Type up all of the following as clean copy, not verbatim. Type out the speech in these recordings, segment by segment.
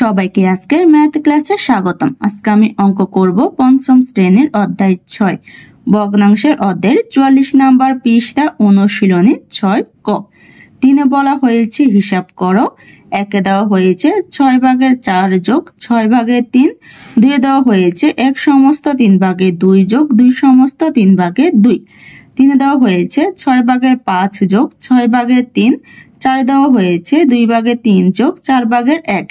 সবাইকে আজকের ম্যাথ ক্লাসে স্বাগতম। আজকে আমি অঙ্ক করব পঞ্চম শ্রেণীর অধ্যায় 6 ভগ্নাংশের অধ্যায়ের 44 নাম্বার পৃষ্ঠা অনুশীলনী 6 ক। 3 বলা হয়েছে হিসাব করো। 1 দেওয়া হয়েছে 6 ভাগের 4 যোগ 6 ভাগের 3। 2 দেওয়া হয়েছে 1 সমস্ত 3 ভাগের 2 যোগ 2 সমস্ত 3 ভাগের 2। 3 দেওয়া হয়েছে 6 ভাগের 5 যোগ 6 ভাগের 3। 4 দেওয়া হয়েছে 2 ভাগের 3 যোগ 4 ভাগের 1।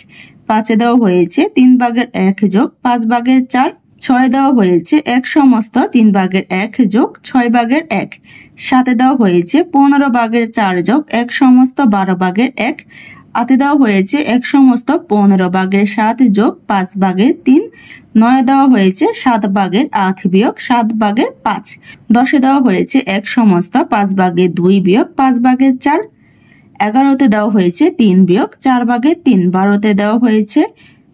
5 দেওয়া হয়েছে 3 ভাগের 1 যোগ 5 ভাগের 4। 6 দেওয়া হয়েছে 1 সমস্ত 3 ভাগের 1 যোগ 6 ভাগের 1। 7 দেওয়া হয়েছে 15 ভাগের 4 যোগ 1 সমস্ত 12 ভাগের 1। 8 দেওয়া হয়েছে 1 সমস্ত 15 ভাগের 7 যোগ 5 ভাগের 3। 9 দেওয়া হয়েছে 7 ভাগের 8 বিয়োগ 7 ভাগের 5। 10 দেওয়া হয়েছে 1 সমস্ত 5 ভাগের 2 বিয়োগ 5 ভাগের 4। 11তে দেওয়া হয়েছে 3 বিয়োগ 4 ভাগের 3। 12তে দেওয়া হয়েছে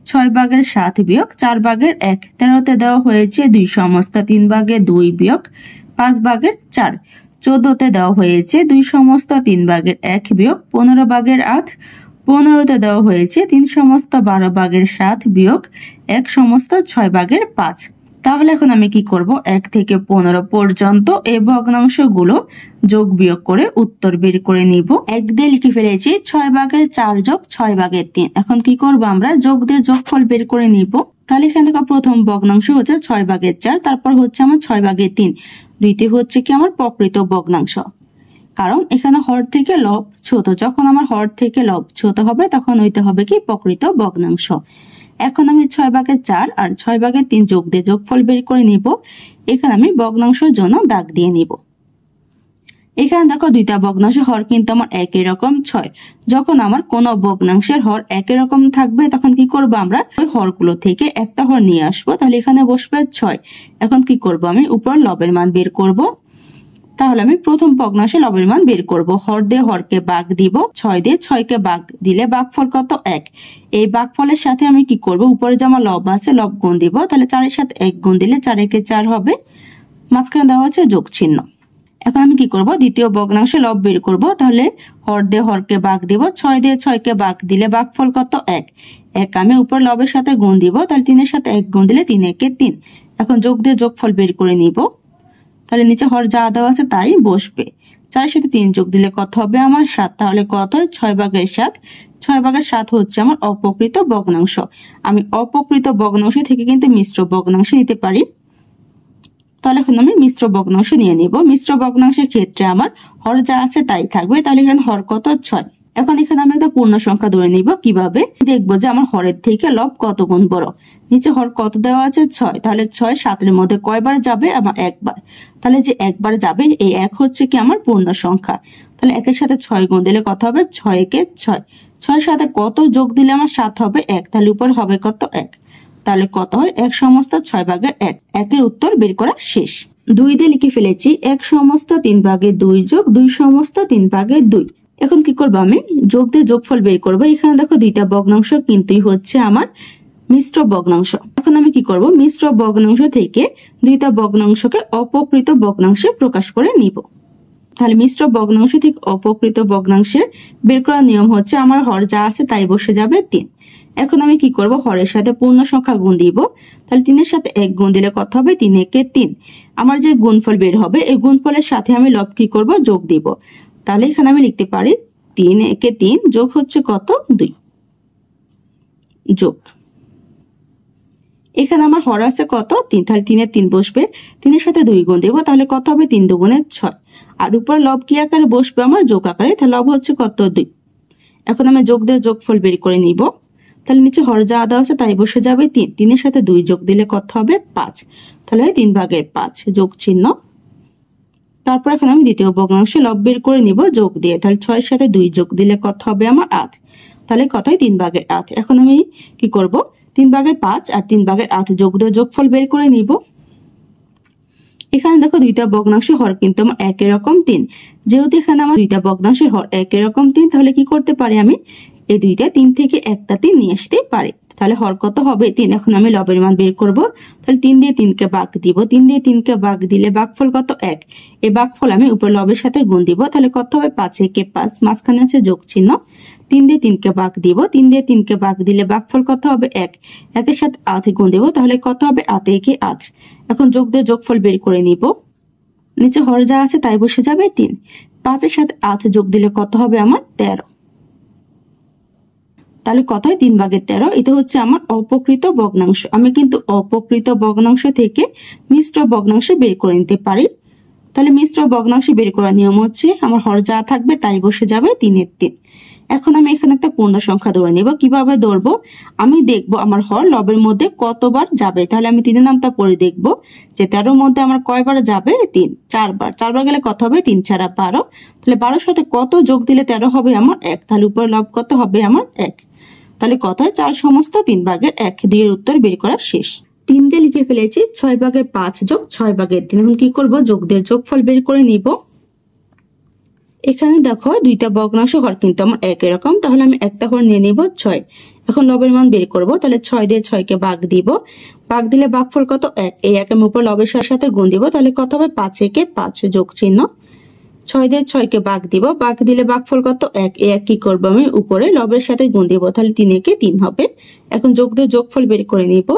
6 ভাগের 7 বিয়োগ 4 ভাগের 1। 13তে দেওয়া হয়েছে 2 সমস্ত 3 ভাগের 2 বিয়োগ 5 ভাগের 4। 14তে দেওয়া হয়েছে 2 সমস্ত 3 ভাগের 1 বিয়োগ 15 ভাগের 8। 15তে দেওয়া হয়েছে 3 সমস্ত 12 ভাগের 7 বিয়োগ 1 সমস্ত 6 ভাগের 5। তাহলে এখন আমি কি করব, 1 থেকে 15 পর্যন্ত এই ভগ্নাংশগুলো যোগ বিয়োগ করে উত্তর বের করে নিব। 1 দিয়ে লিখে ফেলেছি 6 ভাগের 4 যোগ 6 ভাগের 3। এখন কি করব, আমরা যোগ দিয়ে যোগফল বের করে নিব। তাহলে এখান থেকে প্রথম ভগ্নাংশ হচ্ছে 6 ভাগের 4, তারপর হচ্ছে আমার 6 ভাগের 3। দুইটি হচ্ছে কি আমার প্রকৃত ভগ্নাংশ, কারণ এখানে হর থেকে লব ছোট। যখন আমার হর থেকে লব ছোট হবে তখন হইতে হবে কি প্রকৃত ভগ্নাংশ। এখন আমি 6 ভাগের 4 আর 6 ভাগের 3 যোগ দিয়ে যোগফল বের করে নিব। এখানে আমি ভগ্নাংশের জন্য দাগ দিয়ে নিব। এখানে দেখো দুইটা ভগ্নাংশের হর কিন্তু আমার একই রকম 6। যখন আমার কোন ভগ্নাংশের হর একই রকম থাকবে তখন কি করব, আমরা ওই হরগুলো থেকে একটা হর নিয়ে আসবো। তাহলে এখানে বসবে 6। এখন কি করব, আমি উপর লবের মান বের করব। তাহলে আমি প্রথম ভগ্নাংশে লবের মান বের করব। হর দিয়ে হরকে ভাগ দিব, 6 দিয়ে 6কে ভাগ দিলে ভাগফল কত, 1। এই ভাগফলের সাথে আমি কি করব, উপরে যে আমার লব আছে লব গুণ দিব। তাহলে 4 এর সাথে 1 গুণ দিলে 4 একে 4 হবে, মাঝখানে দেওয়া আছে যোগ চিহ্ন। এখন আমি কি করব, দ্বিতীয় ভগ্নাংশে লব বের করব। তাহলে হর দিয়ে হরকে ভাগ দিব, 6 দিয়ে 6কে ভাগ দিলে ভাগফল কত, 1। 1 আমি উপর লবের সাথে গুণ দিব, তাহলে 3 এর সাথে 1 গুণ দিলে 3 একে 3। এখন যোগ দিয়ে যোগফল বের করে নিব। তাহলে নিচে হর যা দেওয়া আছে তাই বসবে। 4 এর সাথে 3 যোগ দিলে কত হবে, আমার 7। তাহলে কত হয়, 6 ভাগের 7। 6 ভাগের 7 হচ্ছে আমার অপ্রকৃত ভগ্নাংশ। আমি অপ্রকৃত ভগ্নাংশ থেকে কিন্তু মিশ্র ভগ্নাংশ নিতে পারি। তাহলে এখন আমি মিশ্র ভগ্নাংশ নিয়ে নিব। মিশ্র ভগ্নাংশের ক্ষেত্রে আমার হর যা আছে তাই থাকবে। তাহলে এখানে হর কত, 6। এখন এখানে আমি একটা পূর্ণ সংখ্যা ধরে নিব। কিভাবে দেখবো যে আমার হরের থেকে লব কত গুণ বড়। নিচে হর কত দেওয়া আছে, 6। তাহলে 6 7 এর মধ্যে কয়বার যাবে, আমার একবার। তাহলে যে একবার যাবে এই 1 হচ্ছে কি আমার পূর্ণ সংখ্যা। তাহলে 1 এর সাথে 6 গুণ দিলে কত হবে, 6 একে 6। 6 সাথে কত যোগ দিলে আমার 7 হবে, 1। তাহলে উপর হবে কত, 1। তাহলে কত হয়, 1 সমস্ত 6 ভাগের 1। 1 এর উত্তর বের করা শেষ। 2 দিয়ে লিখে ফেলেছি 1 সমস্ত 3 ভাগের 2 যোগ 2 সমস্ত 3 ভাগের 2। এখন কি করবো, আমি যোগ দিয়ে যোগফল বের করবো। এখানে দেখো দুইটা ভগ্নাংশ কিন্তুই হচ্ছে আমার মিশ্র ভগ্নাংশ। এখন আমি কি করব, মিশ্র ভগ্নাংশ থেকে দুইটা ভগ্নাংশকে অপ্রকৃত ভগ্নাংশে প্রকাশ করে নিব। তাহলে মিশ্র ভগ্নাংশ থেকে অপ্রকৃত ভগ্নাংশে বের করার নিয়ম হচ্ছে, আমার হর যা আছে তাই বসে যাবে 3। এখন আমি কি করব, হরের সাথে পূর্ণ সংখ্যা গুণ দিব। তাহলে 3 এর সাথে 1 গুণ দিলে কত হবে, 3 একে 3। আমার যে গুণফল বের হবে এই গুণফলের সাথে আমি লব কি করব, যোগ দিব। তাহলে এখানে আমি লিখতে পারি 3 একে 3 যোগ হচ্ছে কত, 2 যোগ। এখানে আমার হর আছে কত, 3। তাহলে 3 এর 3 বসবে। 3 এর সাথে 2 গুণ দেব, তাহলে কত হবে, 3 দুগুণে 6। আর উপর লব কি আকারে বসবে, আমার যোগ আকারে। তাহলে লব হচ্ছে কত, 2। এখন আমি যোগ দিয়ে যোগফল বের করে নিব। তাহলে নিচে হর যা দেওয়া আছে তাই বসে যাবে 3। 3 এর সাথে 2 যোগ দিলে কত হবে, 5। তাহলে 3 ভাগের 5 যোগ চিহ্ন। তারপর এখন আমি দ্বিতীয় ভগ্নাংশে লব বের করে নিব যোগ দিয়ে। তাহলে 6 এর সাথে 2 যোগ দিলে কত হবে, আমার 8। তাহলে কত হয়, 3 ভাগের 8। এখন আমি কি করব, 3 ভাগের 5 আর 3 ভাগের 8 যোগ দিয়ে যোগফল বের করে নিব। এখানে দেখো দুইটা ভগ্নাংশের হর কিন্তু আমার একই রকম 3। যেহেতু এখানে আমার দুইটা ভগ্নাংশের হর একই রকম 3, তাহলে কি করতে পারি, আমি এই দুইটা 3 থেকে একটা 3 নিয়ে আসতে পারি। তাহলে হর কত হবে 3। এখন আমি লবের মান বের করব। তাহলে 3 দিয়ে 3 কে ভাগ দিব, 3 দিয়ে 3 কে ভাগ দিলে ভাগফল কত 1। এই ভাগফল আমি উপরে লবের সাথে গুণ দিব, তাহলে কত হবে 5 একে 5, মাঝখানে আছে যোগ চিহ্ন। 3 দিয়ে 3 কে ভাগ দিব, 3 দিয়ে 3 কে ভাগ দিলে ভাগফল কত হবে 1, 1 এর সাথে 8 গুণ দিব, তাহলে কত হবে 8 একে 8। এখন যোগ দিয়ে যোগফল বের করে নিব। নিচে হর যা আছে তাই বসে যাবে 3, 5 এর সাথে 8 যোগ দিলে কত হবে আমার 13। তাহলে কত হয় 3/13। এটা হচ্ছে আমার অপকৃত ভগ্নাংশ। আমি কিন্তু অপকৃত ভগ্নাংশ থেকে মিশ্র ভগ্নাংশ বের করে নিতে পারি। তাহলে মিশ্র ভগ্নাংশ বের করার নিয়ম হচ্ছে আমার হর যা থাকবে তাই বসে যাবে 3 এর 3। এখন আমি এখানে একটা পূর্ণ সংখ্যা ধরে নিব। কিভাবে ধরবো, আমি দেখবো আমার হর লবের মধ্যে কতবার যাবে। তাহলে আমি 3 এর নামটা পড়ে দেখবো যে 13 মধ্যে আমার কয়বার যাবে 3, 4 বার। 4 বার গেলে কত হবে 3 4 12। তাহলে 12 সাথে কত যোগ দিলে 13 হবে আমার 1। তাহলে উপরে লব কত হবে আমার 1। তাহলে কত হয় 4 সমস্ত 3/1। 2 এর উত্তর বের করা শেষ। 3 দিয়ে লিখে ফেলেছি 6/5 যোগ 6/3। এখন কি করব, যোগ দিয়ে যোগফল বের করে নিব। এখানে দেখো দুইটা ভগ্নাংশ হর কিন্তু আমার একই রকম, তাহলে আমি একটা হর নিয়ে নিব 6। এখন লবের মান বের করব। তাহলে 6 দিয়ে 6 কে ভাগ দিব, ভাগ দিলে ভাগফল কত 1। এই 1 এর উপর লবের সাথে গুণ দিব, তাহলে কত হবে 5 একে 5 যোগ চিহ্ন। 6 দিয়ে 6 কে ভাগ দিব, ভাগ দিলে ভাগফল কত 1। এই 1 কি করব, আমি উপরে লবের সাথে গুণ দিব, তাহলে 3 একে 3 হবে। এখন যোগ দিয়ে যোগফল বের করে নিব।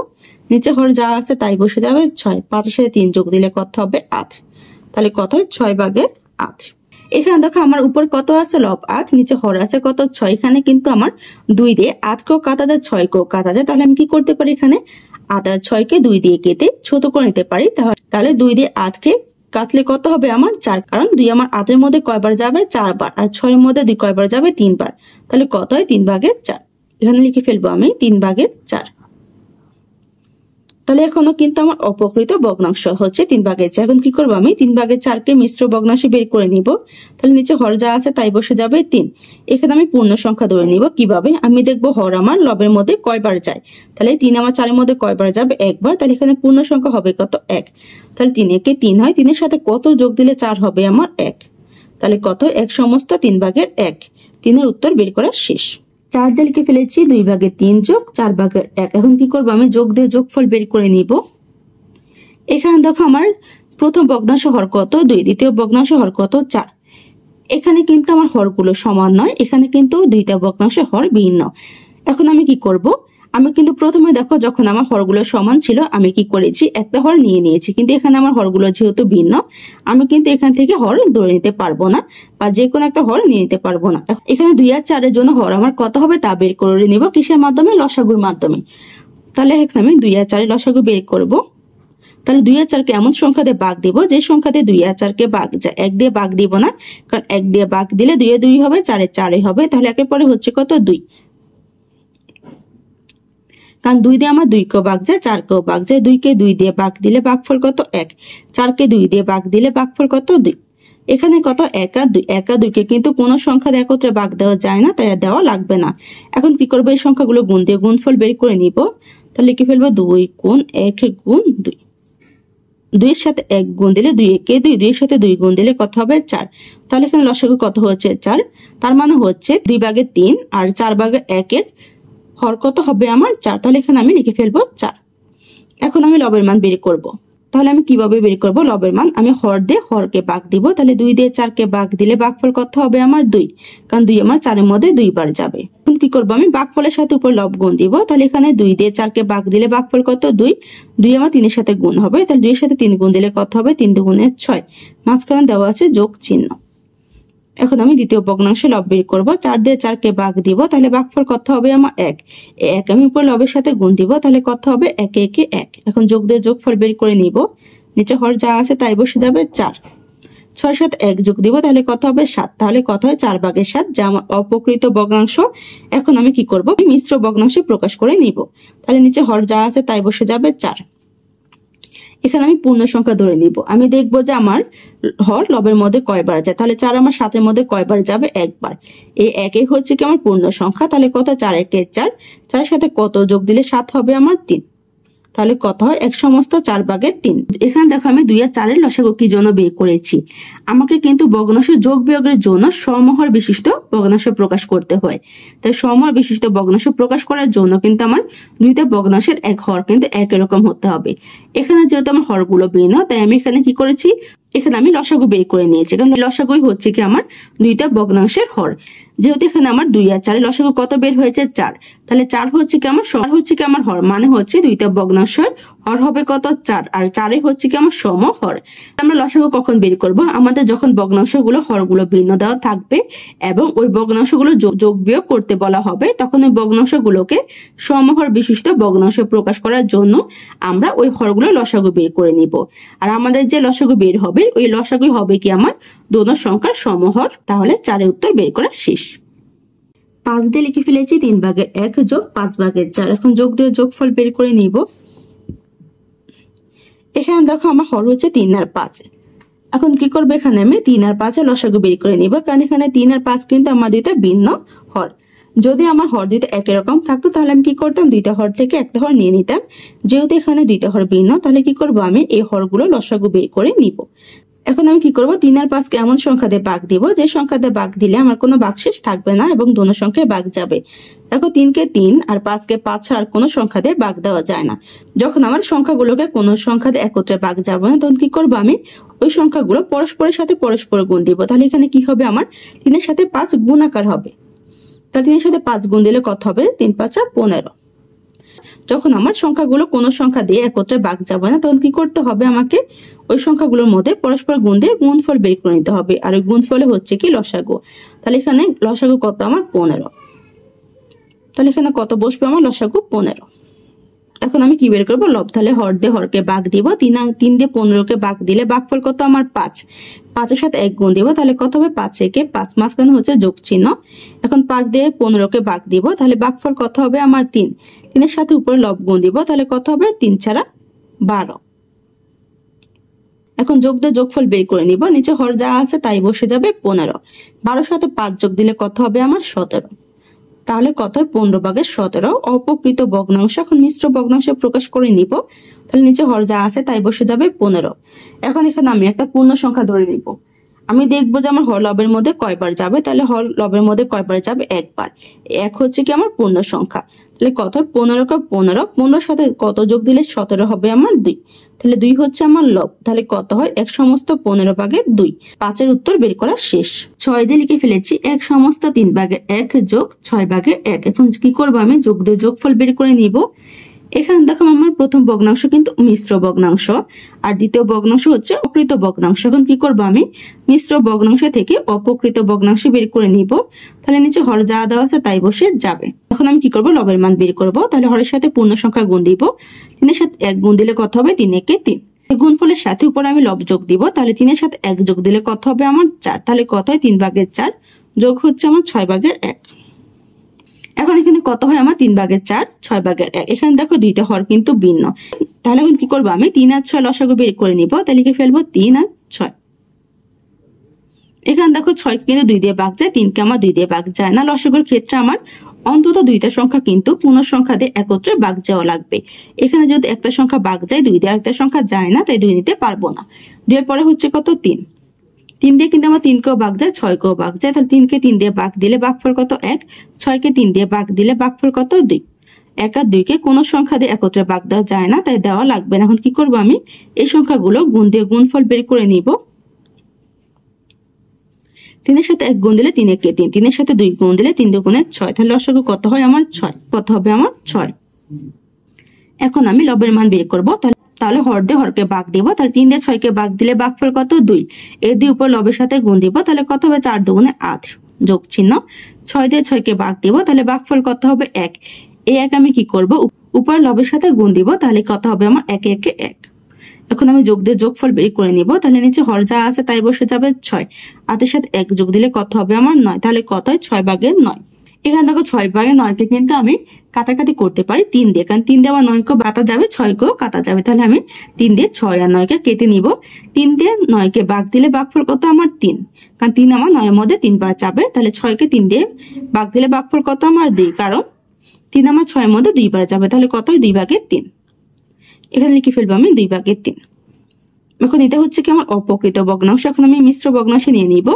নিচে হর যা আছে তাই বসে যাবে 6, 5 এর সাথে 3 যোগ দিলে কত হবে 8। তাহলে কত হয় 6/8। এখানে দেখো আমার উপর কত আছে লব 8, নিচে হর আছে কত 6। এখানে কিন্তু আমার 2 দিয়ে 8 কেও কাটা যায়, 6 কেও কাটা যায়। তাহলে আমি কি করতে পারি, এখানে 8 আর 6 কে 2 দিয়ে কেটে ছোট করে নিতে পারি। তাহলে 2 দিয়ে 8 কে কাটলে কত হবে আমার 4, কারণ 2 আমার 8 এর মধ্যে কয়বার যাবে 4 বার, আর 6 এর মধ্যে 2 কয়বার যাবে 3 বার। তাহলে কত হয় 3/4। এখানে লিখে ফেলবো আমি 3/4। তাহলে এখনো কিন্তু আমার অপকৃত ভগ্নাংশ হচ্ছে 3/4। এখন কি করবো, আমি 3/4 কে মিশ্র ভগ্নাংশ বের করে নিব। তাহলে নিচে হর যা আছে তাই বসে যাবে 3। এখানে আমি পূর্ণ সংখ্যা ধরে নিব। কিভাবে, আমি দেখবো হর আমার লবের মধ্যে কয়বার যায়। তাহলে 3 আমার 4 এর মধ্যে কয়বার যাবে 1 বার। তাহলে এখানে পূর্ণ সংখ্যা হবে কত 1। তাহলে 3 একে 3 হয়, 3 এর সাথে কত যোগ দিলে 4 হবে আমার 1। তাহলে কত 1 সমস্ত 3/1। 3 এর উত্তর বের করা শেষ। 4 দিয়ে লিখে ফেলেছি 2/3 যোগ 4/1। এখন কি করবো, আমি যোগ দিয়ে যোগফল বের করে নিব। এখানে দেখো আমার প্রথম ভগ্নাংশ হর কত 2, দ্বিতীয় ভগ্নাংশ হর কত 4। এখানে কিন্তু আমার হরগুলো সমান নয়, এখানে কিন্তু দুইটা ভগ্নাংশ হর ভিন্ন। এখন আমি কি করব, আমি কিন্তু প্রথমে দেখো যখন আমার হরগুলো সমান ছিল আমি কি করেছি, একটা হর নিয়ে নিয়েছি। কিন্তু এখানে আমার হরগুলো যেহেতু ভিন্ন, আমি কিন্তু এখান থেকে হর ধরে নিতে পারবো না, বা যে কোনো একটা হর নিয়ে নিতে পারবো না। এখানে 2 আর 4 এর জন্য হর আমার কত হবে তা বের করে নিব কিসের মাধ্যমে, লসাগুর মাধ্যমে। তাহলে এখানে আমি 2 আর 4 এর লসাগু বের করব। তাহলে 2 আর 4 কে এমন সংখ্যা দিয়ে ভাগ দিব যে সংখ্যা দিয়ে 2 আর 4 কে ভাগ যায়। 1 দিয়ে ভাগ দিব না, কারণ 1 দিয়ে ভাগ দিলে 2 এ 2 হবে, 4 এ 4 হবে। তাহলে একের পরে হচ্ছে কত 2, কারণ 2 দিয়ে আমার 2 কেও ভাগ যায়, 4 কেও ভাগ যায়। 2 কে 2 দিয়ে ভাগ দিলে ভাগফল কত 1, 4 কে 2 দিয়ে ভাগ দিলে ভাগফল কত 2। এখানে কত 1 আর 2, 1 আর 2 কে কিন্তু কোনো সংখ্যা দিয়ে একত্রে ভাগ দেওয়া যায় না, তাই দেওয়া লাগবে না। এখন কি করবো, এই সংখ্যাগুলো গুণ দিয়ে গুণফল বের করে নিব। তাহলে লিখে ফেলবো 2 গুণ 1 গুণ 2। 2 এর সাথে 1 গুণ দিলে 2 একে 2, 2 এর সাথে 2 গুণ দিলে কত হবে 4। তাহলে এখানে লসাগু কত হচ্ছে 4। তার মানে হচ্ছে 2/3 আর 4/1 এর হর কত হবে আমার 4। তাহলে এখানে আমি লিখে ফেলবো 4। এখন আমি লবের মান বের করব। তাহলে আমি কিভাবে বের করব লবের মান, আমি হর দিয়ে হরকে ভাগ দিব। তাহলে 2 দিয়ে 4 কে ভাগ দিলে ভাগফল কত হবে আমার 2, কারণ 2 আমার 4 এর মধ্যে 2 বার যাবে। এখন কি করব, আমি ভাগফলের সাথে উপর লব গুণ দিব। তাহলে এখানে 2 দিয়ে 4 কে ভাগ দিলে ভাগফল কত 2, 2 আমার 3 এর সাথে গুণ হবে। তাহলে 2 এর সাথে 3 গুণ দিলে কত হবে 3 দুগুণে 6, মাঝখানে দেওয়া আছে যোগ চিহ্ন। এখন আমি দ্বিতীয় ভগ্নাংশে লব বের করব। 4 দিয়ে 4 কে ভাগ দিব, তাহলে ভাগফল কত হবে আমার 1। 1 আমি উপর লবের সাথে গুণ দিব, তাহলে কত হবে 1 একে 1। এখন যোগ দিয়ে যোগফল বের করে নিব। নিচে হর যা আছে তাই বসে যাবে 4, 6 সাথে 1 যোগ দিব, তাহলে কত হবে 7। তাহলে কত হয় 4/7, যা আমার অপকৃত ভগ্নাংশ। এখন আমি কি করব, মিশ্র ভগ্নাংশে প্রকাশ করে নিব। তাহলে নিচে হর যা আছে তাই বসে যাবে 4। এখানে আমি পূর্ণ সংখ্যা ধরে নিব। আমি দেখবো যে আমার হর লবের মধ্যে কয়বার যায়। তাহলে 4 আমার 7 এর মধ্যে কয়বার যাবে 1 বার। এই 1 হচ্ছে কি আমার পূর্ণ সংখ্যা। তাহলে কত 4 একে 4, 4 এর সাথে কত যোগ দিলে 7 হবে আমার 3। তাহলে কত হয় 1 সমস্ত 4/3। এখানে দেখো আমি 2 আর 4 এর লসাগু কি জন্য বের করেছি। আমাকে কিন্তু ভগ্নাংশ যোগ বিয়োগের জন্য সমহর বিশিষ্ট ভগ্নাংশ প্রকাশ করতে হয়। তাই সমহর বিশিষ্ট ভগ্নাংশ প্রকাশ করার জন্য কিন্তু আমার দুইটা ভগ্নাংশের এক হর কিন্তু একই রকম হতে হবে। এখানে যেহেতু আমার হরগুলো ভিন্ন, তাই আমি এখানে কি করেছি, এখানে আমি লসাগু বের করে নিয়েছি। কারণ লসাগুই হচ্ছে কি আমার দুইটা ভগ্নাংশের হর। যেহেতু এখানে আমার 2 আর 4 লসাগু কত বের হয়েছে 4, তাহলে 4 হচ্ছে কি আমার হর, মানে হচ্ছে দুইটা ভগ্নাংশের হর হবে কত 4, আর 4 হচ্ছে কি আমার সমহর। আমরা লসাগু কখন বের করব, আমাদের যখন ভগ্নাংশগুলো হরগুলো ভিন্ন দেওয়া থাকবে এবং ওই ভগ্নাংশগুলো যোগ বিয়োগ করতে বলা হবে, তখন ওই ভগ্নাংশগুলোকে সমহর বিশিষ্ট ভগ্নাংশ প্রকাশ করার জন্য আমরা ওই হরগুলো লসাগু বের করে নিব। আর আমাদের যে লসাগু বের হবে ওই লসাগু হবে কি আমার দোনো সংখ্যার সমহর। তাহলে 4 এর উত্তর বের করা শেষ। 5 দিয়ে লিখে ফেলেছি 3/1 যোগ 5/4। এখন যোগ দিয়ে যোগফল বের করে নিব। এখানে দেখো আমার হর হচ্ছে 3 আর 5। এখন কি করবো, এখানে আমি 3 আর 5 এর লসাগু বের করে নিব, কারণ এখানে 3 আর 5 কিন্তু আমার দুইটা ভিন্ন হর। যদি আমার হর দুইটা একই রকম থাকতো তাহলে আমি কি করতাম, দুইটা হর থেকে একটা হর নিয়ে নিতাম। যেহেতু এখানে দুইটা হর ভিন্ন, তাহলে কি করবো, আমি এই হরগুলো লসাগু বের করে নিব। এখন আমি কি করব, 3 আর 5 কে এমন সংখ্যা দিয়ে ভাগ দিব যে সংখ্যা দিয়ে ভাগ দিলে আমার কোনো ভাগশেষ থাকবে না এবং দোনো সংখ্যায় ভাগ যাবে। দেখো 3 কে 3 আর 5 কে 5 আর কোনো সংখ্যা দিয়ে ভাগ দেওয়া যায় না। যখন আমার সংখ্যাগুলোকে কোনো সংখ্যা দিয়ে একত্রে ভাগ যাবে না, তখন কি করব, আমি ওই সংখ্যাগুলো পরস্পরের সাথে পরস্পর গুণ দিব। তাহলে এখানে কি হবে, আমার 3 এর সাথে 5 গুণাকার হবে। তাহলে 3 এর সাথে 5 গুণ দিলে কত হবে, 3 5 15। যখন আমার সংখ্যাগুলো কোনো সংখ্যা দিয়ে একত্রে ভাগ যাবে না, তখন কি করতে হবে, আমাকে ওই সংখ্যাগুলোর মধ্যে পরস্পর গুণ দিয়ে গুণফল বের করে নিতে হবে। আর ওই গুণফলে হচ্ছে কি লসাগু। তাহলে এখানে লসাগু কত আমার 15। তাহলে এখানে কত বসবে, আমার লসাগু 15। এখন আমি কি বের করবো, লব। তাহলে হর দিয়ে হরকে ভাগ দিব, 3 দিয়ে 15কে ভাগ দিলে ভাগফল কত আমার 5। 5 এর সাথে 1 গুণ দিব, তাহলে কত হবে 5 একে 5, মাঝখানে হচ্ছে যোগ চিহ্ন। এখন 5 দিয়ে 15কে ভাগ দিব, তাহলে ভাগফল কত হবে আমার 3। 3 এর সাথে উপরে লব গুণ দিব, তাহলে কত হবে 3 4 12। এখন যোগ দিয়ে যোগফল বের করে নিব। নিচে হর যা আছে তাই বসে যাবে 15। 12 সাথে 5 যোগ দিলে কত হবে আমার 17। তাহলে কত হয় 15/17 অপকৃত ভগ্নাংশ। এখন মিশ্র ভগ্নাংশ প্রকাশ করে নিব। তাহলে নিচে হর যা আছে তাই বসে যাবে 15। এখন এখানে আমি একটা পূর্ণ সংখ্যা ধরে নিব। আমি দেখবো যে আমার হর লবের মধ্যে কয়বার যাবে। তাহলে হর লবের মধ্যে কয়বার যাবে, একবার। 1 হচ্ছে কি আমার পূর্ণ সংখ্যা। তাহলে কত 15 কে 15, 15 সাথে কত যোগ দিলে 17 হবে আমার 2। তাহলে 2 হচ্ছে আমার লব। তাহলে কত হয় 1 সমস্ত 15/2। 5 এর উত্তর বের করা শেষ। 6 দিয়ে লিখে ফেলেছি 1 সমস্ত 3/1 যোগ 6/1। এখন কি করবো, আমি যোগ দিয়ে যোগফল বের করে নিব। এখানে দেখো আমার প্রথম ভগ্নাংশ কিন্তু মিশ্র ভগ্নাংশ আর দ্বিতীয় ভগ্নাংশ হচ্ছে অকৃত ভগ্নাংশ। এখন কি করবো, আমি মিশ্র ভগ্নাংশ থেকে অপকৃত ভগ্নাংশ বের করে নিব। তাহলে নিচে হর যা দেওয়া আছে তাই বসে যাবে। এখন আমি কি করব, লবের মান বের করব। তাহলে হরের সাথে পূর্ণ সংখ্যা গুণ দিব। 3 এর সাথে 1 গুণ দিলে কত হবে, 3 একে 3। গুণফলের সাথে উপরে আমি লব যোগ দিব। তাহলে 3 এর সাথে 1 যোগ দিলে কত হবে আমার 4। তাহলে কত হয় 3/4 যোগ হচ্ছে আমার 6/1। এখন এখানে কত হয় আমার 3/4, 6/1। এখানে দেখো দুইটা হর কিন্তু ভিন্ন। তাহলে এখন কি করবো, আমি 3 আর 6 লসাগু বের করে নিব। তাহলে লিখে ফেলবো 3 আর 6। এখানে দেখো 6 কিন্তু 2 দিয়ে ভাগ যায়, 3 কে আমার 2 দিয়ে ভাগ যায় না। লসাগুর ক্ষেত্রে আমার অন্তত দুইটা সংখ্যা কিন্তু পূর্ণ সংখ্যা দিয়ে একত্রে ভাগ যাওয়া লাগবে। এখানে যেহেতু একটা সংখ্যা ভাগ যায় 2 দিয়ে, আরেকটা সংখ্যা যায় না, তাই 2 নিতে পারবো না। 2 এর পরে হচ্ছে কত 3। 3 দিয়ে কিন্তু আমার 3 কেও ভাগ যায়, 6 কেও ভাগ যায়। তাহলে 3 কে 3 দিয়ে ভাগ দিলে ভাগফল কত 1। 6 কে 3 দিয়ে ভাগ দিলে ভাগফল কত 2। 1 আর 2 কে কোনো সংখ্যা দিয়ে একত্রে ভাগ দেওয়া যায় না, তাই দেওয়া লাগবে না। এখন কি করবো, আমি এই সংখ্যাগুলো গুণ দিয়ে গুণফল বের করে নিব। 3 এর সাথে 1 গুণ দিলে 3 একে 3, 3 এর সাথে 2 গুণ দিলে 3 2 গুণে 6। তাহলে লসাগু কত হয় আমার 6। কত হবে আমার 6। এখন আমি লবের মান বের করব। তাহলে হর দিয়ে হরকে ভাগ দিব। তাহলে 3 দিয়ে 6 কে ভাগ দিলে ভাগফল কত 2। এই 2 উপর লবের সাথে গুণ দিব। তাহলে কত হবে 4 2 গুণে 8 যোগ চিহ্ন। 6 দিয়ে 6 কে ভাগ দিব। তাহলে ভাগফল কত হবে 1। এই 1 আমি কি করব, উপর লবের সাথে গুণ দিব। তাহলে কত হবে আমার 1 1 1। এখন আমি যোগ দিয়ে যোগফল বের করে নিব। তাহলে নিচে হর যা আছে তাই বসে যাবে 6। 8 এর সাথে 1 যোগ দিলে কত হবে আমার 9। তাহলে কত হয় 6/9। এখানে দেখো 6/9 কে কিন্তু আমি কাটাকাটি করতে পারি 3 দিয়ে, কারণ 3 দিয়ে আমার 9 কেও কাটা যাবে, 6 কেও কাটা যাবে। তাহলে আমি 3 দিয়ে 6 আর 9 কে কেটে নিব। 3 দিয়ে 9 কে ভাগ দিলে ভাগফল কত আমার 3, কারণ 3 আমার 9 এর মধ্যে 3 বার যাবে। তাহলে 6 কে 3 দিয়ে ভাগ দিলে ভাগফল কত আমার 2, কারণ 3 আমার 6 এর মধ্যে 2 বার যাবে। তাহলে কত হয় 2/3। এখানে লিখে ফেলবো আমি 2/3। এখন এটা হচ্ছে কি আমার অপ্রকৃত ভগ্নাংশ। এখন আমি মিশ্র ভগ্নাংশে নিয়ে নিব।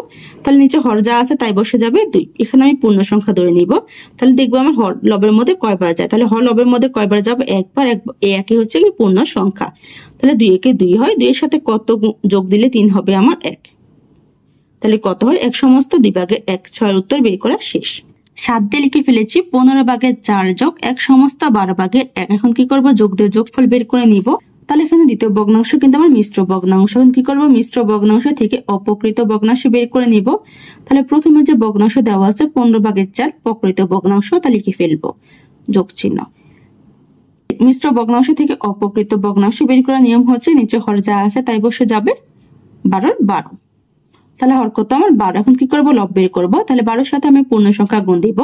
তাহলে নিচে হর যা আছে তাই বসে যাবে 2। এখানে আমি পূর্ণ সংখ্যা ধরে নিব। তাহলে দেখবো আমার হর লবের মধ্যে কয়বার যায়। তাহলে হর লবের মধ্যে কয়বার যাবে, একবার। একই হচ্ছে কি পূর্ণ সংখ্যা। তাহলে 2 একে 2 হয়। 2 এর সাথে কত যোগ দিলে 3 হবে আমার 1। তাহলে কত হয়, 1 সমস্ত 2/1। 6 উত্তর বের করা শেষ। 7 দিয়ে লিখে ফেলেছি 15/4 যোগ 1 সমস্ত 12/1। এখন কি করব, যোগ দিয়ে যোগফল বের করে নিব। তাহলে এখানে দ্বিতীয় ভগ্নাংশ কিন্তু আমার মিশ্র ভগ্নাংশ। এখন কি করব, মিশ্র ভগ্নাংশ থেকে অপ্রকৃত ভগ্নাংশ বের করে নিব। তাহলে প্রথমে যে ভগ্নাংশ দেওয়া আছে 15/4 প্রকৃত ভগ্নাংশ, তা লিখে ফেলবো যোগ চিহ্ন। মিশ্র ভগ্নাংশ থেকে অপ্রকৃত ভগ্নাংশ বের করার নিয়ম হচ্ছে নিচে হর যা আছে তাই বসে যাবে 12 তাহলে হর কত আমার 12। এখন কি করব, লব বের করব। তাহলে 12 সাথে আমি পূর্ণ সংখ্যা গুণ দিব।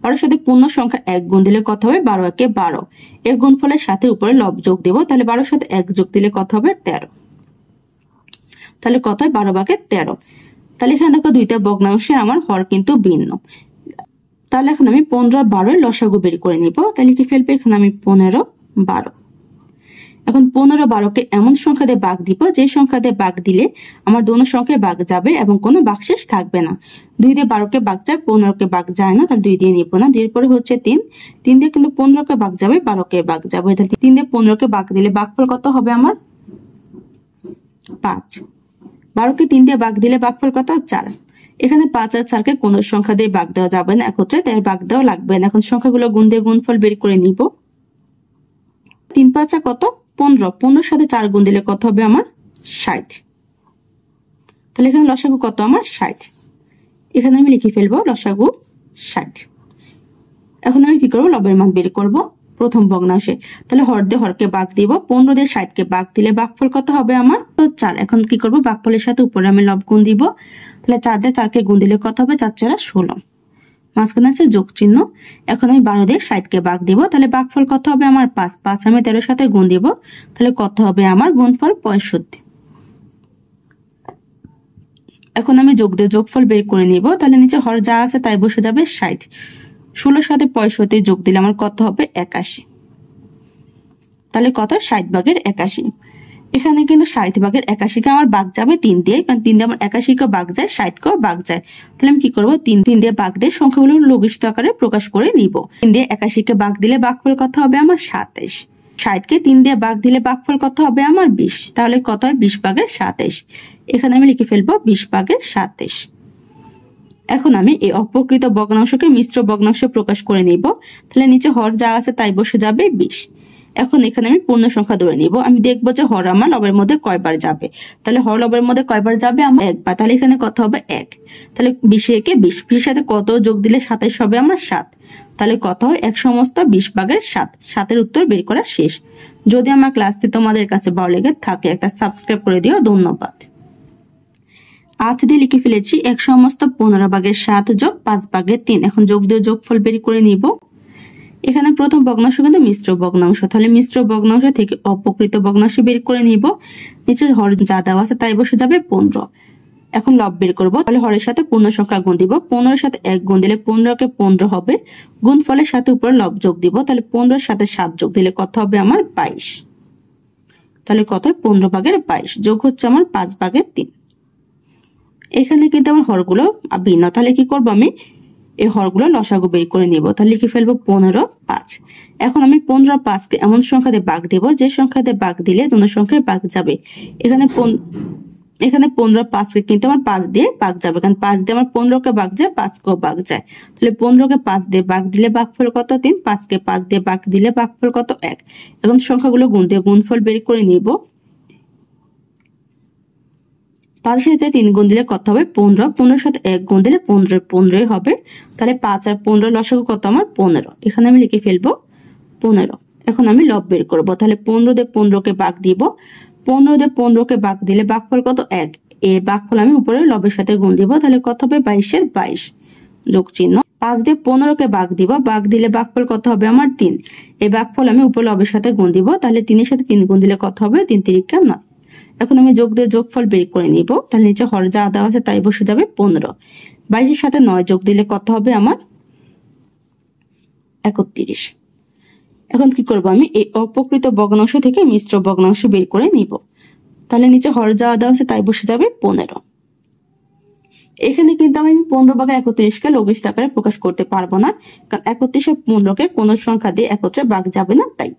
12 সাথে পূর্ণ সংখ্যা 1 গুণ দিলে কত হবে, 12 একে 12। এর গুণফলের সাথে উপরে লব যোগ দিব। তাহলে 12 সাথে 1 যোগ দিলে কত হবে, 13। তাহলে কত হয়, 12/13। তাহলে এখানে দেখো দুইটা ভগ্নাংশে আমার হর কিন্তু ভিন্ন। তাহলে এখন আমি 15 আর 12 লসাগু বের করে নিব। তাহলে কি ফেলবে, এখানে আমি 15 12। এখন 15 12কে এমন সংখ্যা দিয়ে ভাগ দিব যে সংখ্যা দিয়ে ভাগ দিলে আমার দোনো সংখ্যায় ভাগ যাবে এবং কোনো ভাগশেষ থাকবে না। 2 দিয়ে 12কে ভাগ যায়, 15কে ভাগ যায় না। তাহলে 2 দিয়ে নিব না। 2 এর পরে হচ্ছে 3। 3 দিয়ে কিন্তু 15কে ভাগ যাবে, 12কে ভাগ যাবে। তাহলে 3 দিয়ে 15কে ভাগ দিলে ভাগফল কত হবে আমার 5। 12কে 3 দিয়ে ভাগ দিলে ভাগফল কত 4। এখানে 5 আর 4কে কোনো সংখ্যা দিয়ে ভাগ দেওয়া যাবে না একত্রে, তাই ভাগ দেওয়া লাগবে না। এখন সংখ্যাগুলো গুণ দিয়ে গুণফল বের করে নিব। 3 5 কত 15। 15 সাথে 4 গুণ দিলে কত হবে আমার 60। তাহলে এখানে লসাগু কত আমার 60। এখানে আমি লিখে ফেলবো লসাগু 60। এখন আমি কি করবো, লবের মান বের করব প্রথম ভগ্নাংশে। তাহলে হর দিয়ে হরকে ভাগ দিব। 15 দিয়ে 60কে ভাগ দিলে ভাগফল কত হবে আমার 4। এখন কি করব, ভাগফলের সাথে উপরে আমি লব গুণ দিব। তাহলে 4 দিয়ে 4কে গুণ দিলে কত হবে, 4 4 16। মাঝখানে আছে যোগ চিহ্ন। এখন আমি 12 দিয়ে 60কে ভাগ দিব। তাহলে ভাগফল কত হবে আমার 5। 5 আমি 13 সাথে গুণ দিব। তাহলে কত হবে আমার গুণফল 65। এখন আমি যোগ দিয়ে যোগফল বের করে নিব। তাহলে নিচে হর যা আছে তাই বসে যাবে 60। 16 সাথে 65 যোগ দিলে আমার কত হবে 81। তাহলে কত 60/81। এখানে কিন্তু 60/81কে আমার ভাগ যাবে 3 দিয়ে, কারণ 3 দিয়ে আমার 81কে ভাগ যায়, 60কেও ভাগ যায়। তাহলে আমি কি করব, 3 দিয়ে ভাগ দিয়ে সংখ্যাগুলো লঘিষ্ঠ আকারে প্রকাশ করে নিব। 3 দিয়ে 81কে ভাগ দিলে ভাগফল কত হবে আমার 27। 60কে 3 দিয়ে ভাগ দিলে ভাগফল কত হবে আমার 20। তাহলে কত হয় 20/27। এখানে আমি লিখে ফেলবো 20/27। এখন আমি এই অপ্রকৃত ভগ্নাংশকে মিশ্র ভগ্নাংশে প্রকাশ করে নিব। তাহলে নিচে হর যা আছে তাই বসে যাবে 20। এখন এখানে আমি পূর্ণ সংখ্যা ধরে নিব। আমি দেখবো যে হর আমার লবের মধ্যে কয়বার যাবে। তাহলে হর লবের মধ্যে কয়বার যাবে আমার 1 বার। তাহলে এখানে কত হবে 1। তাহলে 20 একে 20। 20 সাথে কত যোগ দিলে 27 হবে আমার 7। তাহলে কত হয় 1 সমস্ত 20/7। 7 উত্তর বের করা শেষ। যদি আমার ক্লাসটি তোমাদের কাছে ভালো লেগে থাকে একটা সাবস্ক্রাইব করে দিও। ধন্যবাদ। 8 দিয়ে লিখে ফেলেছি 1 সমস্ত 15/7 যোগ 5/3। এখন যোগ দিয়ে যোগফল বের করে নিব। এখানে প্রথম ভগ্নাংশ কিন্তু মিশ্র ভগ্নাংশ। তাহলে মিশ্র ভগ্নাংশ থেকে অপ্রকৃত ভগ্নাংশ বের করে নিব। নিচে হর যা দেওয়া আছে তাই বসে যাবে 15। এখন লব বের করব। তাহলে হরের সাথে পূর্ণ সংখ্যা গুণ দিব। 15 সাথে 1 গুণ দিলে 15কে 15 হবে। গুণফলের সাথে উপরে লব যোগ দিব। তাহলে 15 সাথে 7 যোগ দিলে কত হবে আমার 22। তাহলে কত হয় 15/22 যোগ হচ্ছে আমার 5/3। এখানে কিন্তু আমার হরগুলো ভিন্ন। তাহলে কি করব, আমি এই হরগুলো লসাগু বের করে নিব। তাহলে লিখে ফেলবো 15 5। এখন আমি 15 আর 5কে এমন সংখ্যা দিয়ে ভাগ দেব যে সংখ্যা দিয়ে ভাগ দিলে দুটো সংখ্যায় ভাগ যাবে। এখানে 15 আর 5কে কিন্তু আমার 5 দিয়ে ভাগ যাবে, কারণ 5 দিয়ে আমার 15কে ভাগ যায়, 5কেও ভাগ যায়। তাহলে 15কে 5 দিয়ে ভাগ দিলে ভাগফল কত 3। 5কে 5 দিয়ে ভাগ দিলে ভাগফল কত 1। এখন সংখ্যাগুলো গুণ দিয়ে গুণফল বের করে নিব। 5 সাথে 3 গুণ দিলে কত হবে 15। 15 সাথে 1 গুণ দিলে 15 হবে। তাহলে 5 আর 15 লসাগু কত আমার 15। এখানে আমি লিখে ফেলবো 15। এখন আমি লব বের করব। তাহলে 15 দিয়ে 15কে ভাগ দিব। 15 দিয়ে 15কে ভাগ দিলে ভাগফল কত 1। এই ভাগফল আমি উপরে লবের সাথে গুণ দিব। তাহলে কত হবে 22 এর 22 যোগ চিহ্ন। 5 দিয়ে 15কে ভাগ দিব। ভাগ দিলে ভাগফল কত হবে আমার 3। এই ভাগফল আমি উপরে লবের সাথে গুণ দিব। তাহলে 3 এর সাথে 3 গুণ দিলে কত হবে 3 3 9। এখন আমি যোগ দিয়ে যোগফল বের করে নিব। তাহলে নিচে হর যা দেওয়া আছে তাই বসে যাবে 15। 22 এর সাথে 9 যোগ দিলে কত হবে আমার 31। এখন কি করব, আমি এই অপ্রকৃত ভগ্নাংশ থেকে মিশ্র ভগ্নাংশ বের করে নিব। তাহলে নিচে হর যাওয়া দেওয়া আছে তাই বসে যাবে 15। এখানে কিন্তু আমি 15/31কে লঘিষ্ঠ আকারে প্রকাশ করতে পারবো না, কারণ 31 আর 15কে কোন সংখ্যা দিয়ে একত্রে ভাগ যাবে না তাই।